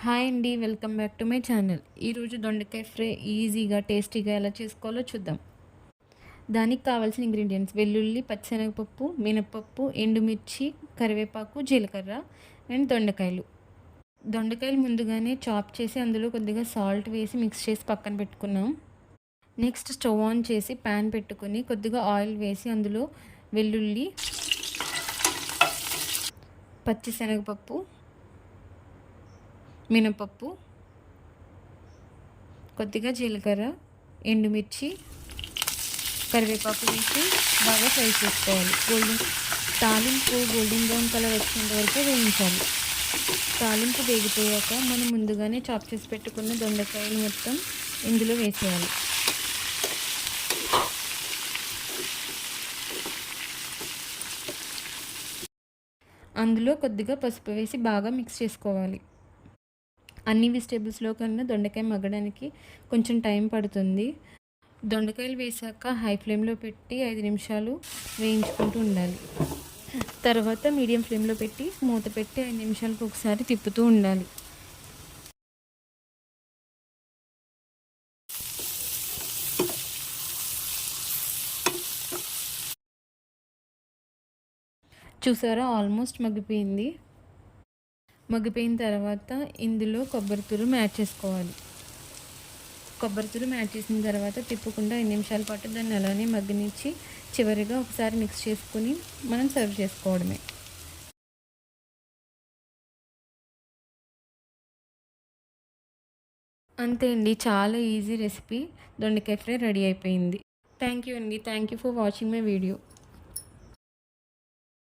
Hi అండి. Welcome back to my channel. ఈరోజు దొండకాయ ఫ్రై ఈజీగా, టేస్టీగా ఎలా చేసుకోవాలో చూద్దాం. దానికి కావాల్సిన ఇంగ్రీడియంట్స్: వెల్లుల్లి, పచ్చిశనగపప్పు, మినపప్పు, ఎండుమిర్చి, కరివేపాకు, జీలకర్ర అండ్ దొండకాయలు. దొండకాయలు ముందుగానే చాప్ చేసి అందులో కొద్దిగా సాల్ట్ వేసి మిక్స్ చేసి పక్కన పెట్టుకున్నాం. నెక్స్ట్ స్టవ్ ఆన్ చేసి ప్యాన్ పెట్టుకుని కొద్దిగా ఆయిల్ వేసి అందులో వెల్లుల్లి, పచ్చిశనగపప్పు, మినపప్పు, కొద్దిగా జీలకర్ర, ఎండుమిర్చి, కరివేపాకు వేసి బాగా ఫ్రై చేసుకోవాలి. తాలింపు గోల్డెన్ బ్రౌన్ కలర్ వచ్చేంత వరకు వేయించాలి. తాలింపు వేగిపోయాక మనం ముందుగానే చాప్ చేసి పెట్టుకున్న దొండకాయలు మొత్తం ఇందులో వేసేయాలి. అందులో కొద్దిగా పసుపు వేసి బాగా మిక్స్ చేసుకోవాలి. అన్ని వెజిటేబుల్స్లో కన్నా దొండకాయ మగ్గడానికి కొంచెం టైం పడుతుంది. దొండకాయలు వేసాక హై ఫ్లేమ్లో పెట్టి 5 నిమిషాలు వేయించుకుంటూ ఉండాలి. తర్వాత మీడియం ఫ్లేమ్లో పెట్టి మూత పెట్టి 5 నిమిషాలకు ఒకసారి తిప్పుతూ ఉండాలి. చూసారా, ఆల్మోస్ట్ మగ్గిపోయింది. మగ్గిపోయిన తర్వాత ఇందులో కొబ్బరి తురుము యాడ్ చేసుకోవాలి. కొబ్బరి తురుము యాడ్ చేసిన తర్వాత తిప్పకుండా 5 నిమిషాల పాటు దాన్ని అలానే మగ్గనిచ్చి చివరిగా ఒకసారి మిక్స్ చేసుకుని మనం సర్వ్ చేసుకోవడమే. అంతే అండి, చాలా ఈజీ రెసిపీ. దొండకాయ ఫ్రై రెడీ అయిపోయింది. థ్యాంక్ యూ అండి. Thank you for watching my video.